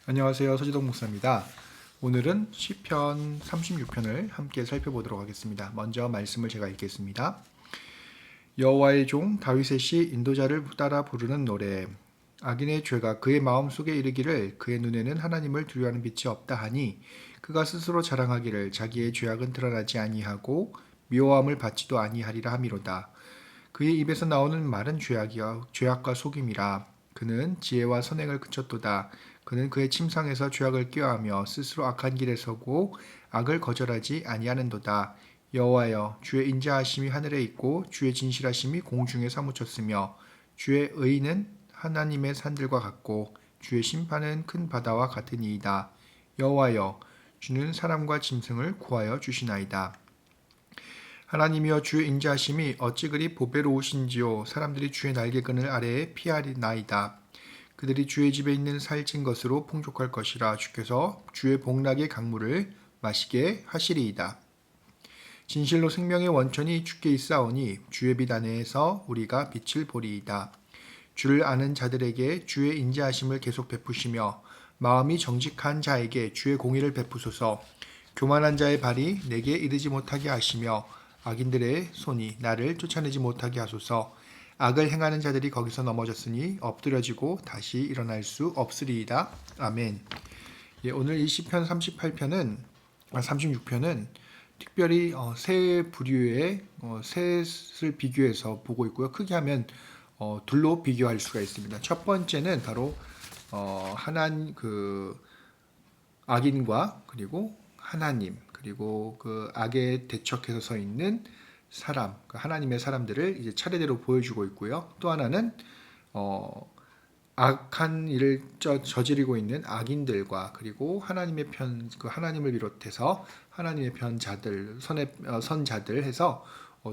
안녕하세요. 서지동 목사입니다. 오늘은 시편 36편을 함께 살펴보도록 하겠습니다. 먼저 말씀을 제가 읽겠습니다. 여호와의 종 다윗의 시 인도자를 따라 부르는 노래. 악인의 죄가 그의 마음속에 이르기를 그의 눈에는 하나님을 두려워하는 빛이 없다 하니 그가 스스로 자랑하기를 자기의 죄악은 드러나지 아니하고 미워함을 받지도 아니하리라 함이로다. 그의 입에서 나오는 말은 죄악과 속임이라. 그는 지혜와 선행을 그쳤도다. 그는 그의 침상에서 죄악을 꾀하며 스스로 악한 길에 서고 악을 거절하지 아니하는도다. 여호와여, 주의 인자하심이 하늘에 있고 주의 진실하심이 공중에 사무쳤으며 주의 의는 하나님의 산들과 같고 주의 심판은 큰 바다와 같으니이다. 여호와여, 주는 사람과 짐승을 구하여 주시나이다. 하나님이여, 주의 인자하심이 어찌 그리 보배로우신지요. 사람들이 주의 날개끈을 아래에 피하리나이다. 그들이 주의 집에 있는 살찐 것으로 풍족할 것이라. 주께서 주의 복락의 강물을 마시게 하시리이다. 진실로 생명의 원천이 주께 있사오니 주의 빛 안에서 우리가 빛을 보리이다. 주를 아는 자들에게 주의 인자하심을 계속 베푸시며 마음이 정직한 자에게 주의 공의를 베푸소서. 교만한 자의 발이 내게 이르지 못하게 하시며 악인들의 손이 나를 쫓아내지 못하게 하소서. 악을 행하는 자들이 거기서 넘어졌으니 엎드려지고 다시 일어날 수 없으리이다. 아멘. 오늘 이 시편 36편은 특별히 세 부류의 셋을 비교해서 보고 있고요. 크게 하면 둘로 비교할 수가 있습니다. 첫 번째는 바로 악인과 그리고 하나님, 그리고 그 악에 대척해서 서 있는 사람, 하나님의 사람들을 이제 차례대로 보여주고 있고요. 또 하나는 악한 일을 저지르고 있는 악인들과 그리고 하나님의 편, 하나님을 비롯해서 하나님의 편자들, 선자들 해서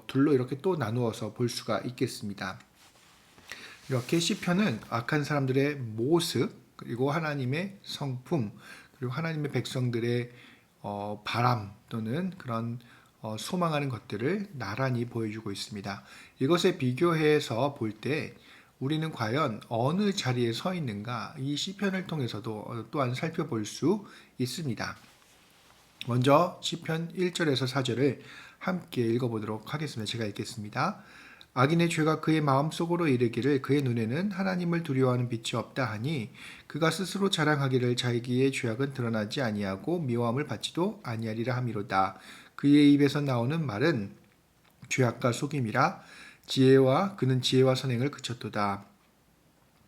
둘로 이렇게 또 나누어서 볼 수가 있겠습니다. 이렇게 시편은 악한 사람들의 모습, 그리고 하나님의 성품, 그리고 하나님의 백성들의 바람 또는 그런 소망하는 것들을 나란히 보여주고 있습니다. 이것에 비교해서 볼 때 우리는 과연 어느 자리에 서 있는가, 이 시편을 통해서도 또한 살펴볼 수 있습니다. 먼저 시편 1절에서 4절을 함께 읽어보도록 하겠습니다. 제가 읽겠습니다. 악인의 죄가 그의 마음속으로 이르기를 그의 눈에는 하나님을 두려워하는 빛이 없다 하니 그가 스스로 자랑하기를 자기의 죄악은 드러나지 아니하고 미워함을 받지도 아니하리라 함이로다. 그의 입에서 나오는 말은 죄악과 속임이라. 그는 지혜와 선행을 그쳤도다.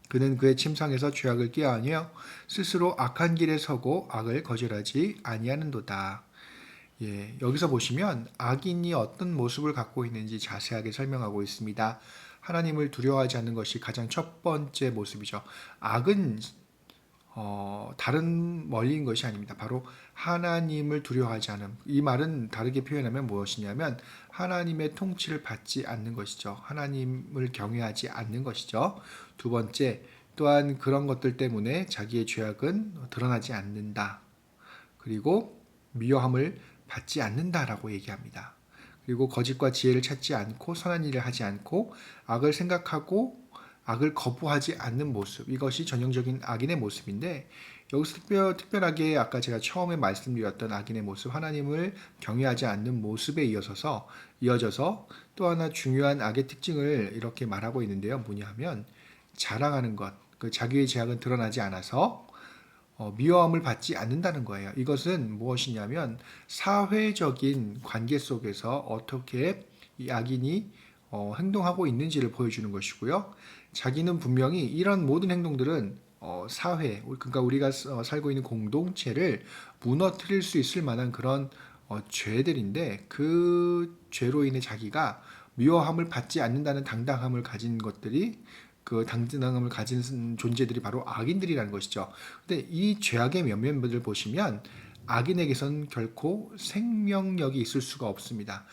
그는 그의 침상에서 죄악을 꾀하며 스스로 악한 길에 서고 악을 거절하지 아니하는도다. 여기서 보시면 악인이 어떤 모습을 갖고 있는지 자세하게 설명하고 있습니다. 하나님을 두려워하지 않는 것이 가장 첫 번째 모습이죠. 악은 다른 멀리인 것이 아닙니다. 바로 하나님을 두려워하지 않음. 이 말은 다르게 표현하면 무엇이냐면 하나님의 통치를 받지 않는 것이죠. 하나님을 경외하지 않는 것이죠. 두 번째, 또한 그런 것들 때문에 자기의 죄악은 드러나지 않는다. 그리고 미워함을 받지 않는다라고 얘기합니다. 그리고 거짓과 지혜를 찾지 않고 선한 일을 하지 않고 악을 생각하고 악을 거부하지 않는 모습, 이것이 전형적인 악인의 모습인데, 여기서 특별하게 아까 제가 처음에 말씀드렸던 악인의 모습, 하나님을 경외하지 않는 모습에 이어져서 또 하나 중요한 악의 특징을 이렇게 말하고 있는데요. 뭐냐면 자랑하는 것, 자기의 죄악은 드러나지 않아서 미워함을 받지 않는다는 거예요. 이것은 무엇이냐면 사회적인 관계 속에서 어떻게 이 악인이 행동하고 있는지를 보여주는 것이고요. 자기는 분명히 이런 모든 행동들은 사회, 그러니까 우리가 살고 있는 공동체를 무너뜨릴 수 있을 만한 그런 죄들인데, 그 죄로 인해 자기가 미워함을 받지 않는다는 당당함을 가진 것들이, 그 당당함을 가진 존재들이 바로 악인들이라는 것이죠. 근데 이 죄악의 면면들을 보시면 악인에게선 결코 생명력이 있을 수가 없습니다.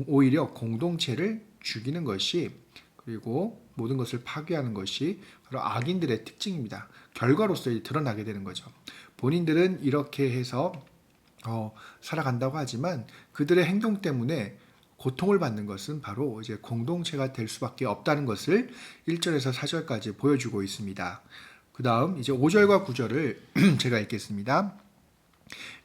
오히려 공동체를 죽이는 것이, 그리고 모든 것을 파괴하는 것이 바로 악인들의 특징입니다. 결과로서 드러나게 되는 거죠. 본인들은 이렇게 해서 살아간다고 하지만 그들의 행동 때문에 고통을 받는 것은 바로 이제 공동체가 될 수밖에 없다는 것을 1절에서 4절까지 보여주고 있습니다. 그 다음 이제 5절과 9절을 제가 읽겠습니다.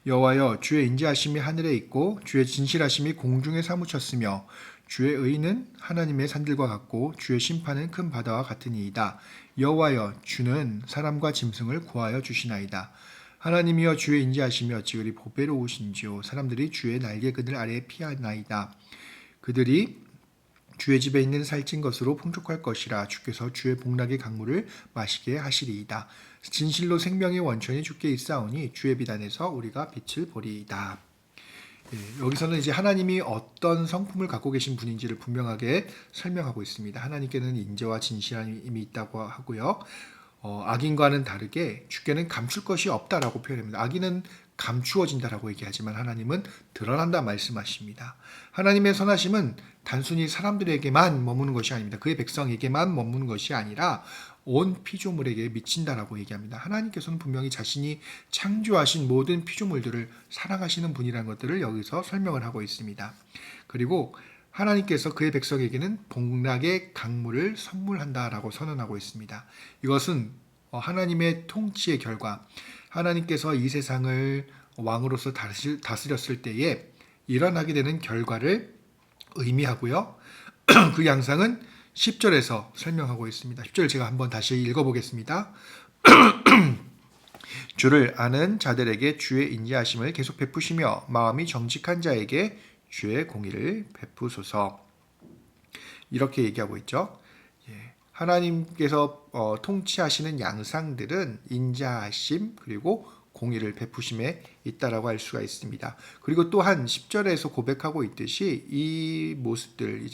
여호와여 주의 인자하심이 하늘에 있고 주의 진실하심이 공중에 사무쳤으며 주의 의는 하나님의 산들과 같고 주의 심판은 큰 바다와 같으니이다. 여호와여 주는 사람과 짐승을 구하여 주시나이다. 하나님이여 주의 인자하심이 어찌 그리 보배로우신지요. 사람들이 주의 날개 그늘 아래에 피하나이다. 그들이 주의 집에 있는 살찐 것으로 풍족할 것이라. 주께서 주의 복락의 강물을 마시게 하시리이다. 진실로 생명의 원천이 주께 있사오니 주의 비단에서 우리가 빛을 보리이다. 여기서는 이제 하나님이 어떤 성품을 갖고 계신 분인지를 분명하게 설명하고 있습니다. 하나님께는 인자와 진실함이 있다고 하고요. 악인과는 다르게 주께는 감출 것이 없다라고 표현합니다. 악인은 감추어진다라고 얘기하지만 하나님은 드러난다 말씀하십니다. 하나님의 선하심은 단순히 사람들에게만 머무는 것이 아닙니다. 그의 백성에게만 머무는 것이 아니라 온 피조물에게 미친다라고 얘기합니다. 하나님께서는 분명히 자신이 창조하신 모든 피조물들을 사랑하시는 분이라는 것들을 여기서 설명을 하고 있습니다. 그리고 하나님께서 그의 백성에게는 복락의 강물을 선물한다라고 선언하고 있습니다. 이것은 하나님의 통치의 결과, 하나님께서 이 세상을 왕으로서 다스렸을 때에 일어나게 되는 결과를 의미하고요. 그 양상은 10절에서 설명하고 있습니다. 10절 제가 한번 다시 읽어보겠습니다. 주를 아는 자들에게 주의 인자하심을 계속 베푸시며 마음이 정직한 자에게 주의 공의를 베푸소서. 이렇게 얘기하고 있죠. 하나님께서 통치하시는 양상들은 인자하심 그리고 공의를 베푸심에 있다라고 할 수가 있습니다. 그리고 또한 10절에서 고백하고 있듯이 이 모습들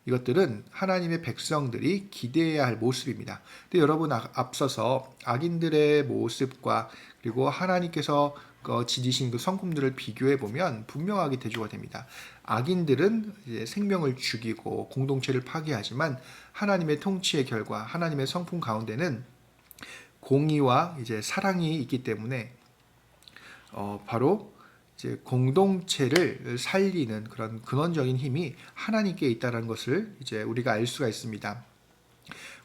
이것들은 하나님의 백성들이 기대해야 할 모습입니다. 근데 여러분 앞서서 악인들의 모습과 그리고 하나님께서 지니신 그 성품들을 비교해 보면 분명하게 대조가 됩니다. 악인들은 이제 생명을 죽이고 공동체를 파괴하지만 하나님의 통치의 결과, 하나님의 성품 가운데는 공의와 이제 사랑이 있기 때문에 바로 이제 공동체를 살리는 그런 근원적인 힘이 하나님께 있다는 것을 이제 우리가 알 수가 있습니다.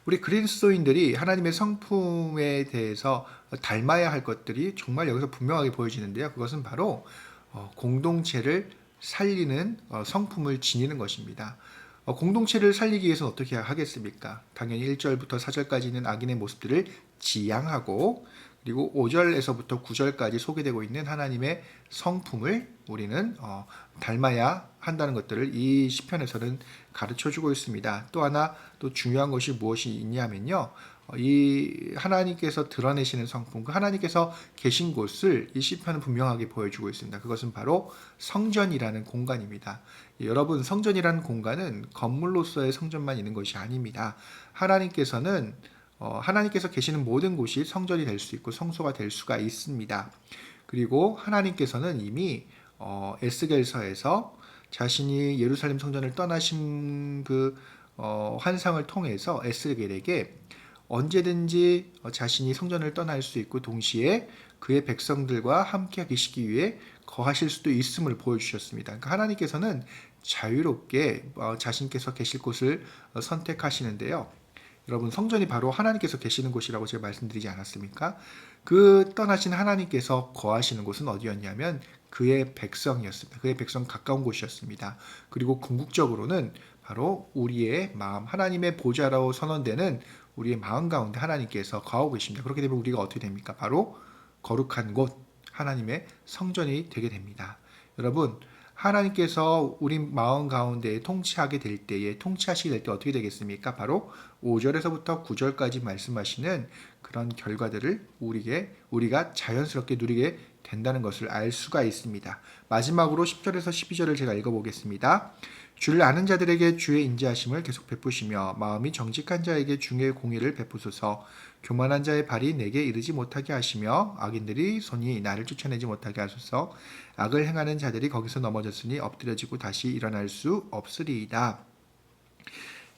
우리 그리스도인들이 하나님의 성품에 대해서 닮아야 할 것들이 정말 여기서 분명하게 보여지는데요. 그것은 바로 공동체를 살리는 성품을 지니는 것입니다. 공동체를 살리기 위해서는 어떻게 하겠습니까? 당연히 1절부터 4절까지 있는 악인의 모습들을 지양하고 그리고 5절에서부터 9절까지 소개되고 있는 하나님의 성품을 우리는 닮아야 한다는 것들을 이 시편에서는 가르쳐주고 있습니다. 또 하나 또 중요한 것이 무엇이 있냐면요. 이 하나님께서 드러내시는 성품, 그 하나님께서 계신 곳을 이 시편은 분명하게 보여주고 있습니다. 그것은 바로 성전이라는 공간입니다. 여러분, 성전이라는 공간은 건물로서의 성전만 있는 것이 아닙니다. 하나님께서 계시는 모든 곳이 성전이 될 수 있고 성소가 될 수가 있습니다. 그리고 하나님께서는 이미 에스겔서에서 자신이 예루살렘 성전을 떠나신 그 환상을 통해서 에스겔에게 언제든지 자신이 성전을 떠날 수 있고 동시에 그의 백성들과 함께 계시기 위해 거하실 수도 있음을 보여주셨습니다. 그러니까 하나님께서는 자유롭게 자신께서 계실 곳을 선택하시는데요. 여러분, 성전이 바로 하나님께서 계시는 곳이라고 제가 말씀드리지 않았습니까? 그 떠나신 하나님께서 거하시는 곳은 어디였냐면 그의 백성이었습니다. 그의 백성 가까운 곳이었습니다. 그리고 궁극적으로는 바로 우리의 마음, 하나님의 보좌라고 선언되는 우리의 마음 가운데 하나님께서 거하고 계십니다. 그렇게 되면 우리가 어떻게 됩니까? 바로 거룩한 곳, 하나님의 성전이 되게 됩니다. 여러분, 하나님께서 우리 마음 가운데 통치하시게 될 때 어떻게 되겠습니까? 바로 5절에서부터 9절까지 말씀하시는 그런 결과들을 우리가 자연스럽게 누리게 된다는 것을 알 수가 있습니다. 마지막으로 10절에서 12절을 제가 읽어보겠습니다. 주를 아는 자들에게 주의 인자하심을 계속 베푸시며 마음이 정직한 자에게 주의 공의를 베푸소서. 교만한 자의 발이 내게 이르지 못하게 하시며 악인들이 손이 나를 쫓아내지 못하게 하소서. 악을 행하는 자들이 거기서 넘어졌으니 엎드려지고 다시 일어날 수 없으리이다.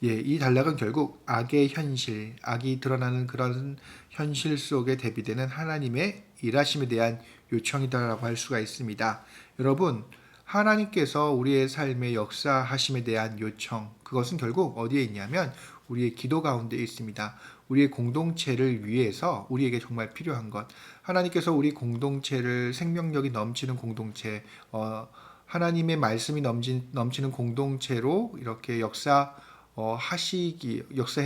이 단락은 결국 악의 현실, 악이 드러나는 그런 현실 속에 대비되는 하나님의 일하심에 대한 요청이다라고 할 수가 있습니다. 여러분, 하나님께서 우리의 삶의 역사하심에 대한 요청, 그것은 결국 어디에 있냐면 우리의 기도 가운데 있습니다. 우리의 공동체를 위해서 우리에게 정말 필요한 것. 하나님께서 우리 공동체를 생명력이 넘치는 공동체, 하나님의 말씀이 넘치는 공동체로 이렇게 역사해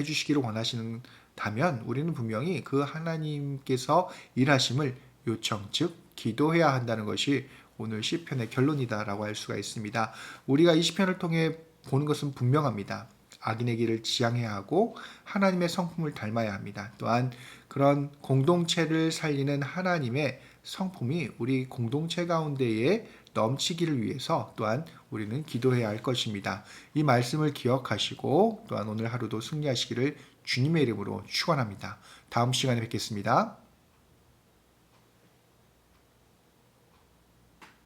주시기를 원하시다면 우리는 분명히 그 하나님께서 일하심을 요청, 즉 기도해야 한다는 것이 오늘 시편의 결론이다라고 할 수가 있습니다. 우리가 이 시편을 통해 보는 것은 분명합니다. 악인의 길을 지향해야 하고 하나님의 성품을 닮아야 합니다. 또한 그런 공동체를 살리는 하나님의 성품이 우리 공동체 가운데에 넘치기를 위해서 또한 우리는 기도해야 할 것입니다. 이 말씀을 기억하시고 또한 오늘 하루도 승리하시기를 주님의 이름으로 축원합니다. 다음 시간에 뵙겠습니다.